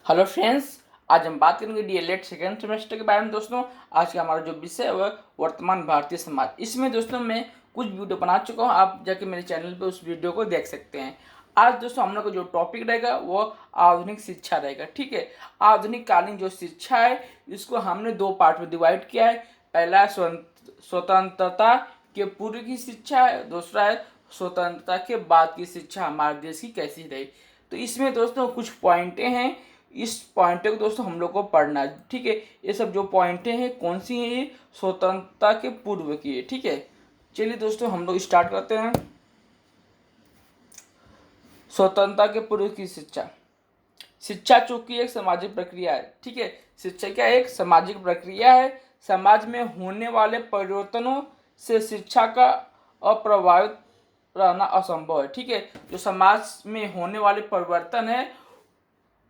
Hello friends, आज हम बात करेंगे डीएलएड सेकेंड सेमेस्टर के बारे में। दोस्तों, आज का हमारा जो विषय है वह वर्तमान भारतीय समाज। इसमें दोस्तों मैं कुछ वीडियो बना चुका हूँ, आप जाके मेरे चैनल पे उस वीडियो को देख सकते हैं। आज दोस्तों हम लोग का जो टॉपिक रहेगा वो आधुनिक शिक्षा रहेगा। ठीक है, आधुनिक कालीन जो शिक्षा है इसको हमने दो पार्ट में डिवाइड किया है। पहला स्वतंत्रता के पूर्व की शिक्षा है, दूसरा है स्वतंत्रता के बाद की शिक्षा हमारे देश की कैसी रही। तो इसमें दोस्तों कुछ पॉइंटें हैं, इस पॉइंट को दोस्तों हम लोग को पढ़ना है। ठीक है, ये सब जो पॉइंटें हैं कौन सी हैं, ये स्वतंत्रता के पूर्व की है। ठीक है, चलिए दोस्तों हम लोग स्टार्ट करते हैं। स्वतंत्रता के पूर्व की शिक्षा। शिक्षा चूंकि एक सामाजिक प्रक्रिया है। ठीक है, शिक्षा क्या एक सामाजिक प्रक्रिया है। समाज में होने वाले परिवर्तनों से शिक्षा का अप्रभावित रहना असंभव है। ठीक है, जो समाज में होने वाले परिवर्तन है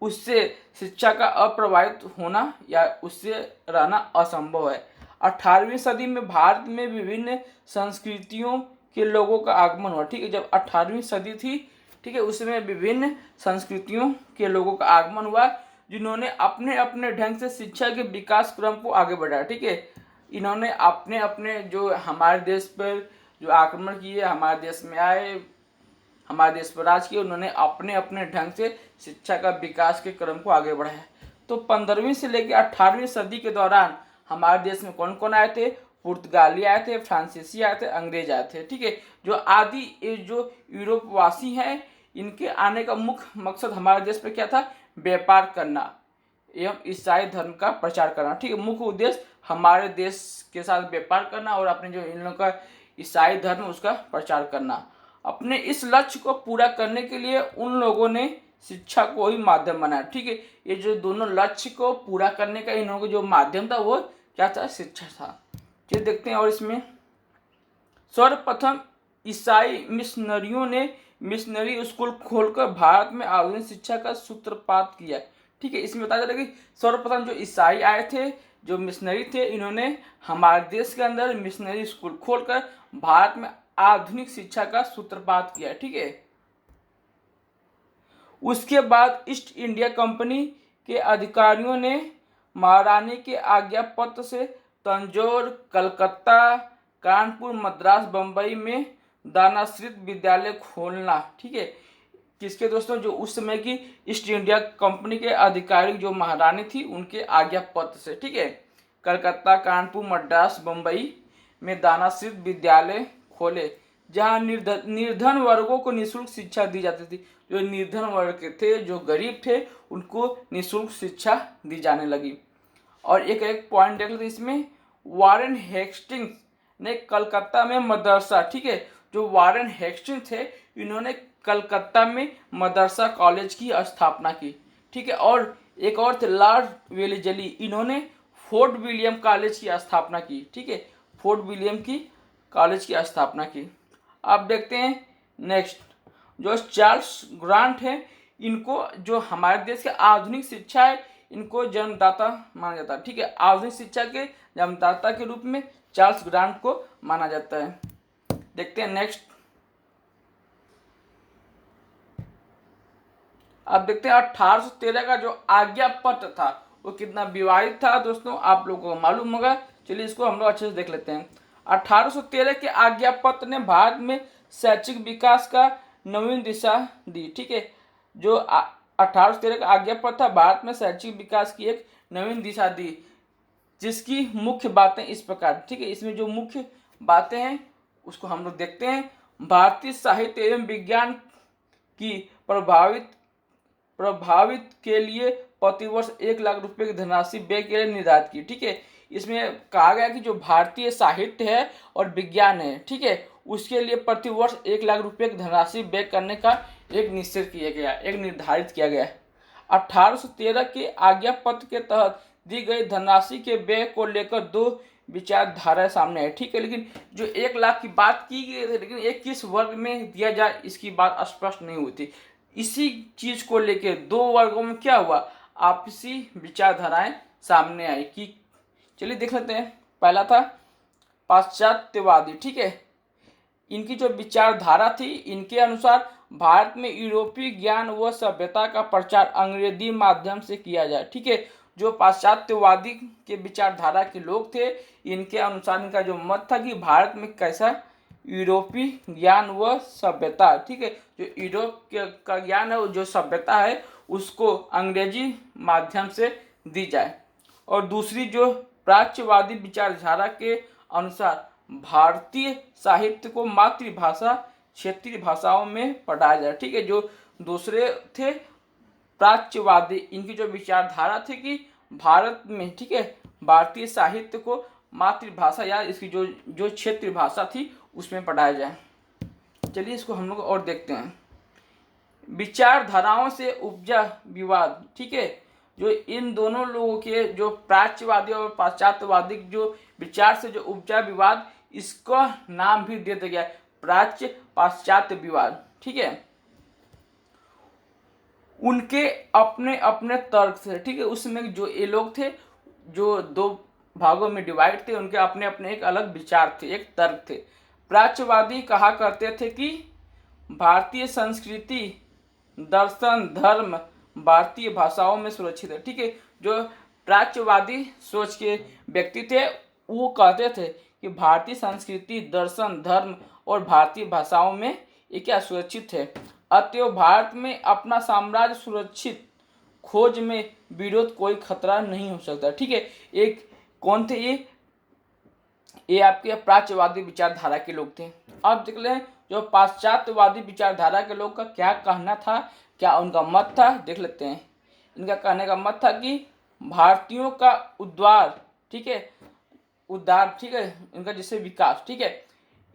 उससे शिक्षा का अप्रभावित होना या उससे रहना असंभव है। 18वीं सदी में भारत में विभिन्न संस्कृतियों के लोगों का आगमन हुआ। ठीक है, जब 18वीं सदी थी, ठीक है, उसमें विभिन्न संस्कृतियों के लोगों का आगमन हुआ जिन्होंने अपने अपने ढंग से शिक्षा के विकास क्रम को आगे बढ़ाया। ठीक है, इन्होंने अपने अपने जो हमारे देश पर जो आक्रमण किए, हमारे देश में आए, हमारे देश पर राज किए, उन्होंने अपने अपने ढंग से शिक्षा का विकास के क्रम को आगे बढ़ाया। तो 15वीं से लेकर 18वीं सदी के दौरान हमारे देश में कौन कौन आए थे? पुर्तगाली आए थे, फ्रांसीसी आए थे, अंग्रेज आए थे। ठीक है, जो आदि जो यूरोपवासी हैं इनके आने का मुख्य मकसद हमारे देश पर क्या था? व्यापार करना एवं ईसाई धर्म का प्रचार करना। ठीक है, मुख्य उद्देश्य हमारे देश के साथ व्यापार करना और अपने जो इन लोगों का ईसाई धर्म उसका प्रचार करना। अपने इस लक्ष्य को पूरा करने के लिए उन लोगों ने शिक्षा को ही माध्यम बनाया। ठीक है, ये जो दोनों लक्ष्य को पूरा करने का इन लोगों का जो माध्यम था वो क्या था? शिक्षा था। चलिए देखते हैं। और इसमें सर्वप्रथम ईसाई मिशनरियों ने मिशनरी स्कूल खोलकर भारत में आधुनिक शिक्षा का सूत्रपात किया। ठीक है, इसमें बताया जा रहा है कि सर्वप्रथम जो ईसाई आए थे, जो मिशनरी थे, इन्होंने हमारे देश के अंदर मिशनरी स्कूल खोलकर भारत में आधुनिक शिक्षा का सूत्रपात किया। ठीक है, उसके बाद ईस्ट इंडिया कंपनी के अधिकारियों ने महारानी के आज्ञा पत्र से तंजौर, कलकत्ता, कानपुर, मद्रास, बम्बई में दानाश्रित विद्यालय खोलना। ठीक है, किसके दोस्तों? जो उस समय की ईस्ट इंडिया कंपनी के अधिकारी जो महारानी थी उनके आज्ञा पत्र से। ठीक है, कलकत्ता, कानपुर, मद्रास, बम्बई में दानाश्रित विद्यालय खोले जहां निर्धन वर्गों को निःशुल्क शिक्षा दी जाती थी। जो निर्धन वर्ग के थे, जो गरीब थे, उनको निःशुल्क शिक्षा दी जाने लगी। और एक एक पॉइंट देख लेते इसमें। वारेन हेस्टिंग्स ने कलकत्ता में मदरसा। ठीक है, जो वारेन हेस्टिंग्स थे इन्होंने कलकत्ता में मदरसा कॉलेज की स्थापना की। ठीक है, और एक और थे लॉर्ड वेलेजली, इन्होंने फोर्ट विलियम कॉलेज की स्थापना की। ठीक है, फोर्ट विलियम की कॉलेज की स्थापना की। अब देखते हैं नेक्स्ट, जो चार्ल्स ग्रांट है, इनको जो हमारे देश के आधुनिक शिक्षा है इनको जन्मदाता माना जाता है। ठीक है, आधुनिक शिक्षा के जन्मदाता के रूप में चार्ल्स ग्रांट को माना जाता है। देखते हैं नेक्स्ट। अब देखते हैं 1813 का जो आज्ञा पत्र था वो कितना विवादित था दोस्तों, आप लोगों को मालूम होगा। चलिए इसको हम लोग अच्छे से देख लेते हैं। 1813 के आज्ञा पत्र ने भारत में शैक्षिक विकास का नवीन दिशा दी। ठीक है, जो 1813 का आज्ञा पत्र था भारत में शैक्षिक विकास की एक नवीन दिशा दी, जिसकी मुख्य बातें इस प्रकार। ठीक है, इसमें जो मुख्य बातें हैं उसको हम लोग देखते हैं। भारतीय साहित्य एवं विज्ञान की प्रभावित के लिए प्रतिवर्ष 1 लाख रुपए की धनराशि व्यय के लिए निर्धारित की। ठीक है, इसमें कहा गया कि जो भारतीय साहित्य है और विज्ञान है, ठीक है, उसके लिए प्रतिवर्ष 1 लाख रुपए की धनराशि व्यय करने का एक निश्चित किया गया, एक निर्धारित किया गया है। 1813 के आज्ञा पत्र के तहत दी गई धनराशि के व्यय को लेकर दो विचारधारा सामने है। ठीक है, लेकिन जो 1 लाख की बात की गई थी, लेकिन एक किस वर्ग में दिया जाए इसकी बात स्पष्ट नहीं हुई थी। इसी चीज को लेकर दो वर्गों में क्या हुआ? आपसी विचारधाराएं सामने आई कि चलिए देख लेते हैं। पहला था पाश्चात्यवादी। ठीक है, इनकी जो विचारधारा थी, इनके अनुसार भारत में यूरोपीय ज्ञान व सभ्यता का प्रचार अंग्रेजी माध्यम से किया जाए। ठीक है, जो पाश्चात्यवादी के विचारधारा के लोग थे, इनके अनुसार इनका जो मत था कि भारत में कैसा यूरोपीय ज्ञान व सभ्यता, ठीक है, जो यूरोप का ज्ञान है, जो सभ्यता है, उसको अंग्रेजी माध्यम से दी जाए। और दूसरी जो प्राच्यवादी विचारधारा के अनुसार भारतीय साहित्य को मातृभाषा क्षेत्रीय भाषाओं में पढ़ाया जाए। ठीक है, जो दूसरे थे प्राच्यवादी, इनकी जो विचारधारा थी कि भारत में, ठीक है, भारतीय साहित्य को मातृभाषा या इसकी जो जो क्षेत्रीय भाषा थी उसमें पढ़ाया जाए। चलिए इसको हम लोग और देखते हैं। विचारधाराओं से उपजा विवाद, ठीक है, जो इन दोनों लोगों के जो प्राच्यवादी और पाश्चात्यवादी जो विचार से जो उपजा विवाद, इसका नाम भी दे दिया गया प्राच्य पाश्चात्य विवाद। ठीक है, उनके अपने अपने तर्क थे। ठीक है, उसमें जो ये लोग थे जो दो भागों में डिवाइड थे, उनके अपने अपने एक अलग विचार थे, एक तर्क थे। प्राच्यवादी कहा करते थे कि भारतीय संस्कृति, दर्शन, धर्म भारतीय भाषाओं में सुरक्षित है। ठीक है, जो प्राच्यवादी सोच के व्यक्ति थे वो कहते थे कि भारतीय संस्कृति, दर्शन, धर्म और भारतीय भाषाओं में ये क्या सुरक्षित है, अतएव भारत में अपना साम्राज्य सुरक्षित खोज में विरोध कोई खतरा नहीं हो सकता। ठीक है, एक कौन थे ये आपके प्राच्यवादी विचारधारा के लोग थे। अब देख लें जो पाश्चात्यवादी विचारधारा के लोग का क्या कहना था, क्या उनका मत था, देख लेते हैं। इनका कहने का मत था कि भारतीयों का उद्धार, ठीक है, उद्धार, ठीक है, इनका जैसे विकास, ठीक है,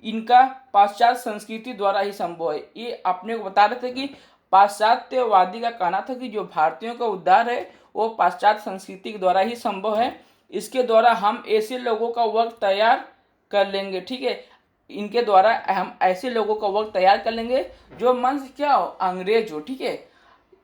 इनका पाश्चात्य संस्कृति द्वारा ही संभव है। ये अपने को बता रहे थे कि पाश्चात्यवादी का कहना था कि जो भारतीयों का उद्धार है वो पाश्चात्य संस्कृति के द्वारा ही संभव है। इसके द्वारा हम ऐसे लोगों का वर्ग तैयार कर लेंगे। ठीक है, इनके द्वारा हम ऐसे लोगों का वर्ग तैयार कर लेंगे जो मन से क्या हो, अंग्रेज हो। ठीक है,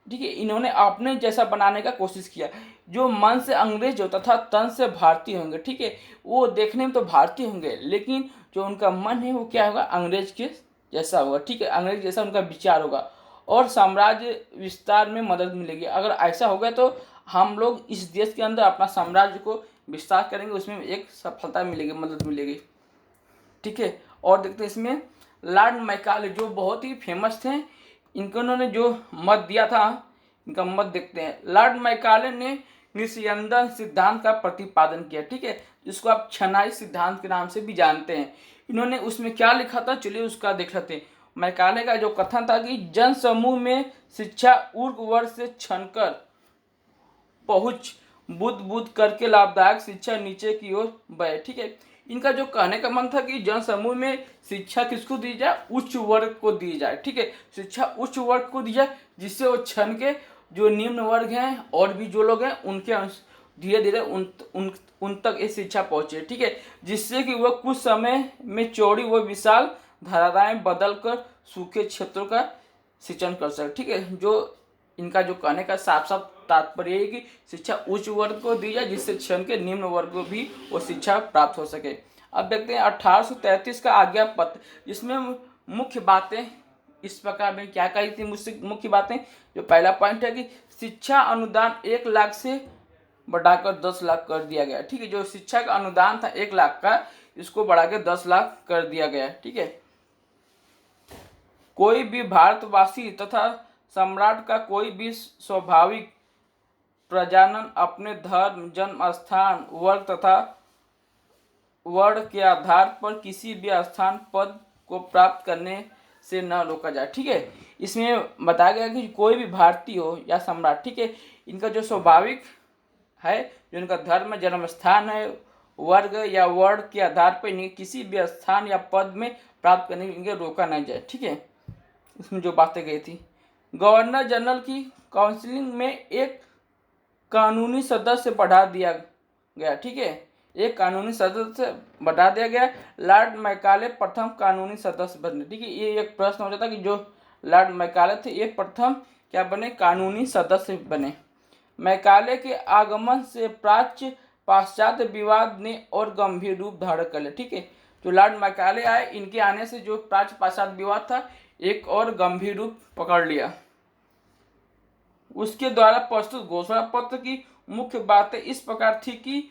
ठीक है, इन्होंने अपने जैसा बनाने का कोशिश किया, जो मन से अंग्रेज हो तथा तन से भारतीय होंगे। ठीक है, वो देखने में तो भारतीय होंगे लेकिन जो उनका मन है वो क्या होगा, अंग्रेज के जैसा होगा। ठीक है, अंग्रेज जैसा उनका विचार होगा और साम्राज्य विस्तार में मदद मिलेगी। अगर ऐसा होगा तो हम लोग इस देश के अंदर अपना साम्राज्य को विस्तार करेंगे, उसमें एक सफलता मिलेगी, मदद मिलेगी। ठीक है, और देखते हैं इसमें लॉर्ड मैकाले जो बहुत ही फेमस थे, इनको उन्होंने जो मत दिया था, इनका मत देखते हैं। लॉर्ड मैकाले ने निस्यंदन सिद्धांत का प्रतिपादन किया। ठीक है, जिसको आप छनाई सिद्धांत के नाम से भी जानते हैं। इन्होंने उसमें क्या लिखा था, चलिए उसका देख लेते हैं। मैकाले का जो कथन था कि जन समूह में शिक्षा ऊर्ध्व वर्ग से छनकर पहुंच बुद्ध बुद्ध करके लाभदायक शिक्षा नीचे की ओर बढ़े। ठीक है, इनका जो कहने का मन था कि जन समूह में शिक्षा किसको दी जाए, उच्च वर्ग को दी जाए। ठीक है, शिक्षा उच्च वर्ग को दी जाए जिससे वो छन के जो निम्न वर्ग हैं और भी जो लोग हैं उनके धीरे धीरे उन तक ये शिक्षा पहुंचे। ठीक है, जिससे कि वह कुछ समय में चौड़ी व विशाल धाराएं बदल कर सूखे क्षेत्रों का सिंचन कर सके। ठीक है, जो इनका जो कहने का साफ साफ तात्पर्य है कि शिक्षा उच्च वर्ग को दी जाए जिससे क्षण के निम्न वर्ग को भी वो शिक्षा प्राप्त हो सके। अब देखते हैं 1833 का आज्ञा पत्र, जिसमें मुख्य बातें इस प्रकार में क्या कही थी। मुख्य बातें, जो पहला पॉइंट है कि शिक्षा अनुदान 1 लाख से बढ़ाकर 10 लाख कर दिया गया। ठीक है, जो शिक्षा का अनुदान था 1 लाख का, इसको बढ़ा के 10 लाख कर दिया गया। ठीक है, कोई भी भारतवासी तथा सम्राट का कोई भी स्वाभाविक प्रजनन अपने धर्म, जन्म स्थान, वर्ग तथा वर्ण के आधार पर किसी भी स्थान पद को प्राप्त करने से न रोका जाए। ठीक है, इसमें बताया गया कि कोई भी भारतीय हो या सम्राट, ठीक है, इनका जो स्वाभाविक है, जो इनका धर्म, जन्म स्थान है, वर्ग या वर्ण के आधार पर इन्हें किसी भी स्थान या पद में प्राप्त करने के लिए रोका नहीं जाए। ठीक है, इसमें जो बातें गई थी, गवर्नर जनरल की काउंसिलिंग में एक कानूनी सदस्य बढ़ा दिया गया। ठीक है, एक कानूनी सदस्य बढ़ा दिया गया। लॉर्ड मैकाले प्रथम कानूनी सदस्य बने। ठीक है, ये एक प्रश्न हो जाता कि जो लॉर्ड मैकाले थे ये प्रथम क्या बने, कानूनी सदस्य बने। मैकाले के आगमन से प्राच्य पाश्चात्य विवाद ने और गंभीर रूप धारण कर लिया। ठीक है, जो लॉर्ड मैकाले आए, इनके आने से जो प्राच्य पाश्चात्य विवाद था एक और गंभीर रूप पकड़ लिया। उसके द्वारा प्रस्तुत घोषणा पत्र की मुख्य बातें इस प्रकार थी कि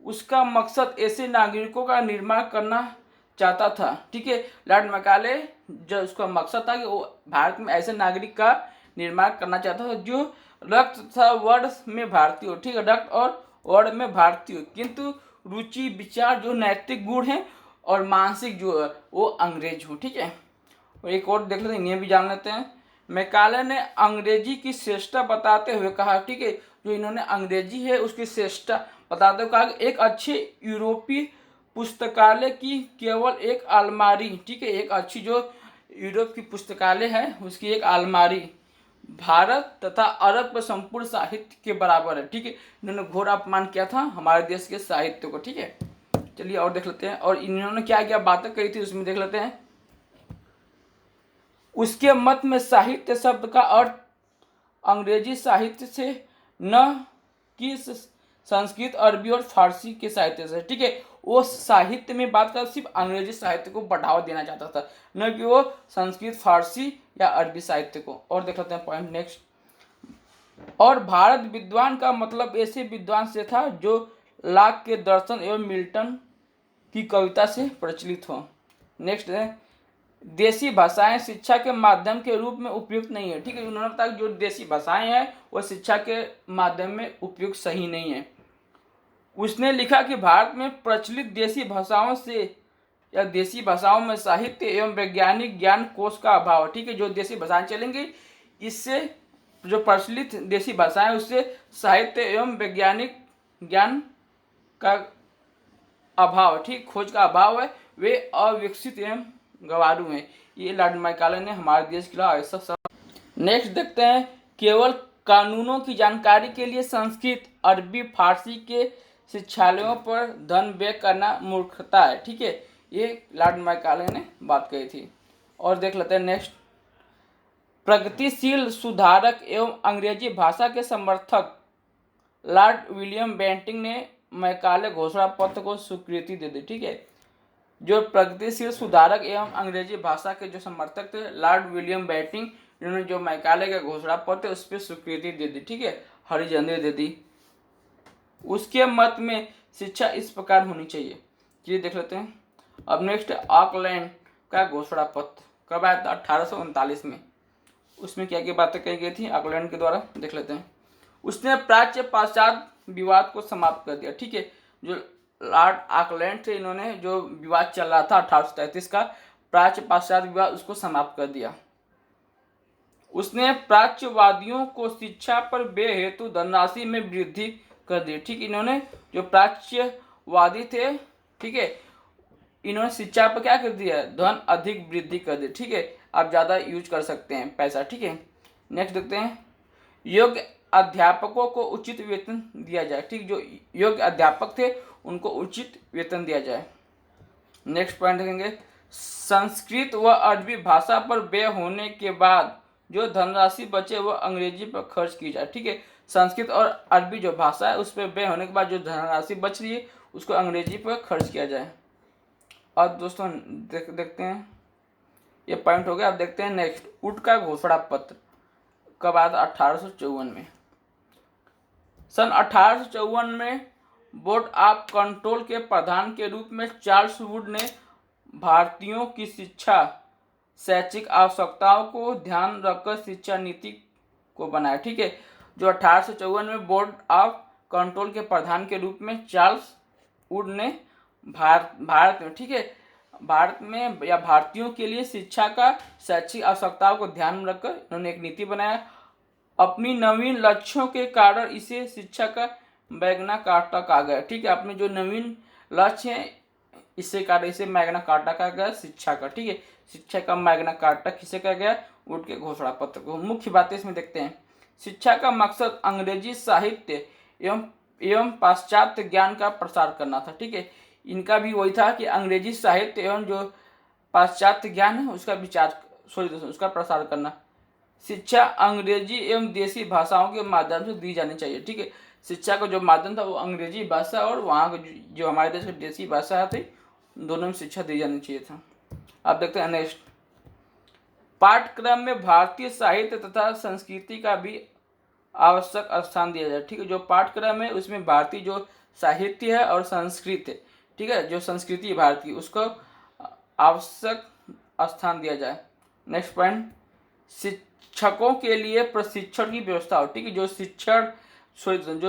उसका मकसद ऐसे नागरिकों का निर्माण करना चाहता था। ठीक है, लॉर्ड मैकाले जो उसका मकसद था कि वो भारत में ऐसे नागरिक का निर्माण करना चाहता था जो रक्त तथा वर्ण में भारतीय हो। ठीक है, रक्त और वर्ण में भारतीय हो, किंतु रुचि विचार जो नैतिक गुण है और मानसिक जो है वो अंग्रेज हो। ठीक है, और एक और देख लेते हैं, इन्हें भी जान लेते हैं। मैकाले ने अंग्रेजी की श्रेष्ठता बताते हुए कहा, ठीक है, जो इन्होंने अंग्रेजी है उसकी श्रेष्ठता बताते हुए कहा कि एक अच्छे यूरोपीय पुस्तकालय की केवल एक अलमारी, ठीक है, एक अच्छी जो यूरोप की पुस्तकालय है उसकी एक अलमारी भारत तथा अरब के संपूर्ण साहित्य के बराबर है। ठीक है, इन्होंने घोर अपमान किया था हमारे देश के साहित्य को। ठीक है, चलिए और देख लेते हैं, और इन्होंने क्या क्या बातें कही थी उसमें देख लेते हैं। उसके मत में साहित्य शब्द का अर्थ अंग्रेजी साहित्य से न कि संस्कृत, अरबी और फारसी के साहित्य से। ठीक है, वो साहित्य में बात कर सिर्फ अंग्रेजी साहित्य को बढ़ावा देना चाहता था, न कि वो संस्कृत, फारसी या अरबी साहित्य को। और देख लेते हैं पॉइंट नेक्स्ट। और भारत विद्वान का मतलब ऐसे विद्वान से था जो लाक के दर्शन एवं मिल्टन की कविता से प्रचलित हो। नेक्स्ट है, देसी भाषाएं शिक्षा के माध्यम के रूप में उपयुक्त नहीं है। ठीक है, उन्होंने बताया जो देसी भाषाएं हैं वो शिक्षा के माध्यम में उपयुक्त सही नहीं है। उसने लिखा कि भारत में प्रचलित देसी भाषाओं से या देसी भाषाओं में साहित्य एवं वैज्ञानिक ज्ञान कोश का अभाव है। ठीक है, जो देसी भाषाएं चलेंगी इससे जो प्रचलित देसी भाषाएं उससे साहित्य एवं वैज्ञानिक ज्ञान का अभाव, ठीक, खोज का अभाव है, वे अविकसित एवं गवारू हैं। ये लॉर्ड मैकाले ने हमारे देश के लिए ऐसा सब। नेक्स्ट देखते हैं, केवल कानूनों की जानकारी के लिए संस्कृत, अरबी, फारसी के शिक्षालयों पर धन व्यय करना मूर्खता है। ठीक है, ये लॉर्ड मैकाले ने बात कही थी। और देख लेते हैं नेक्स्ट, प्रगतिशील सुधारक एवं अंग्रेजी भाषा के समर्थक लॉर्ड विलियम बेंटिंग ने मैकाले घोषणा पत्र को स्वीकृति दे दी। ठीक है, जो प्रगतिशील सुधारक एवं अंग्रेजी भाषा के जो समर्थक थे लॉर्ड विलियम बेंटिंग, इन्होंने जो मैकाले का घोषणा पत्र उस पर स्वीकृति दे दी। ठीक है, हरी झंडी दे दी। उसके मत में शिक्षा इस प्रकार होनी चाहिए, ये देख लेते हैं। अब नेक्स्ट, ऑकलैंड का घोषणा पत्र कब आया था? 1839 में। उसमें क्या क्या बातें कही गई थी ऑकलैंड के द्वारा, देख लेते हैं। उसने प्राच्य पाश्चात्य विवाद को समाप्त कर दिया। ठीक है, जो लॉर्ड ऑकलैंड थे इन्होंने जो विवाद चल रहा था 1833 का प्राच्य पाश्चात्य विवाद उसको समाप्त कर दिया। उसने प्राच्यवादियों को शिक्षा पर बेहेतु धनराशि में वृद्धि कर दी। ठीक, इन्होंने जो प्राच्यवादी थे, ठीक है, इन्होंने शिक्षा पर क्या कर दिया? धन अधिक वृद्धि कर दी। ठीक है, आप ज़्यादा यूज कर सकते हैं पैसा। ठीक है, नेक्स्ट देखते हैं, योग्य अध्यापकों को उचित वेतन दिया जाए। ठीक, जो योग्य अध्यापक थे उनको उचित वेतन दिया जाए। नेक्स्ट पॉइंट देखेंगे, संस्कृत व अरबी भाषा पर व्यय होने के बाद जो धनराशि बचे वह अंग्रेजी पर खर्च की जाए। ठीक है, संस्कृत और अरबी जो भाषा है उस पर व्यय होने के बाद जो धनराशि बच रही है उसको अंग्रेजी पर खर्च किया जाए। और दोस्तों देखते हैं, ये पॉइंट हो गया। अब देखते हैं नेक्स्ट, वुड का घोषणा पत्र कब आया था? 1854 में। सन 1854 में बोर्ड ऑफ कंट्रोल के प्रधान के रूप में चार्ल्स वुड ने भारतीयों की शिक्षा शैक्षिक आवश्यकताओं को ध्यान रखकर शिक्षा नीति को बनाया। ठीक है, जो 1854 में बोर्ड ऑफ कंट्रोल के प्रधान के रूप में चार्ल्स वुड ने भारत में, ठीक है, भारत में या भारतीयों के लिए शिक्षा का शैक्षिक आवश्यकताओं को ध्यान में रखकर इन्होंने एक नीति बनाया। अपनी नवीन लक्ष्यों के कारण इसे शिक्षा का मैग्ना कार्टा कहा गया। ठीक है, अपने जो नवीन लक्ष्य हैं इससे कारण इसे मैग्ना कार्टा कहा गया शिक्षा का। ठीक है, शिक्षा का मैग्ना कार्टा किसे कहा गया? वुड के घोषणा पत्र को। मुख्य बातें इसमें देखते हैं, शिक्षा का मकसद अंग्रेजी साहित्य एवं पाश्चात्य ज्ञान का प्रसार करना था। ठीक है, इनका भी वही था कि अंग्रेजी साहित्य एवं जो पाश्चात्य ज्ञान है उसका प्रसार करना। शिक्षा अंग्रेजी एवं देसी भाषाओं के माध्यम से दी जानी चाहिए। ठीक है, शिक्षा का जो माध्यम था वो अंग्रेजी भाषा और वहाँ का जो हमारे देश की देसी भाषा थी दोनों में शिक्षा दी जानी चाहिए था। अब देखते हैं नेक्स्ट, पाठ्यक्रम में भारतीय साहित्य तथा संस्कृति का भी आवश्यक स्थान दिया जाए। ठीक है, जो पाठ्यक्रम है उसमें भारतीय जो साहित्य है और संस्कृत है, ठीक है, जो संस्कृति है भारत की, उसको आवश्यक स्थान दिया जाए। नेक्स्ट पॉइंट, शिक्षकों के लिए प्रशिक्षण की व्यवस्था हो। ठीक है, जो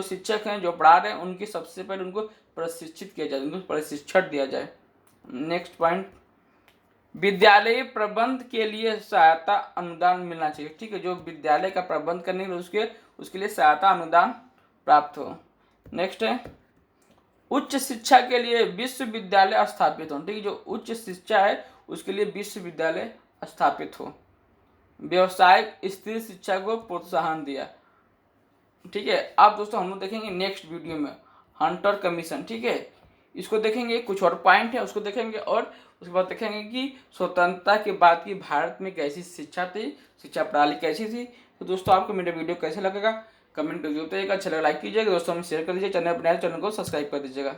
शिक्षक हैं, जो पढ़ा रहे हैं, उनकी सबसे पहले उनको प्रशिक्षित किया जाए, उनको प्रशिक्षण दिया जाए। नेक्स्ट पॉइंट, विद्यालय प्रबंध के लिए सहायता अनुदान मिलना चाहिए। ठीक है, जो विद्यालय का प्रबंध करने के लिए उसके लिए सहायता अनुदान प्राप्त हो। नेक्स्ट है, उच्च शिक्षा के लिए विश्वविद्यालय स्थापित हो। ठीक है, जो उच्च शिक्षा है उसके लिए विश्वविद्यालय स्थापित हो। व्यवसायिक स्थिर शिक्षा को प्रोत्साहन दिया। ठीक है, आप दोस्तों हम लोग देखेंगे नेक्स्ट वीडियो में हंटर कमीशन। ठीक है, इसको देखेंगे, कुछ और पॉइंट है उसको देखेंगे, और उसके बाद देखेंगे कि स्वतंत्रता के बाद की भारत में कैसी शिक्षा थी, शिक्षा प्रणाली कैसी थी। तो दोस्तों आपको मेरा वीडियो कैसे लगेगा कमेंट कर दीजिएगा, अच्छा लगा लाइक कीजिएगा, दोस्तों में शेयर कर दीजिए, चैनल को सब्सक्राइब कर दीजिएगा।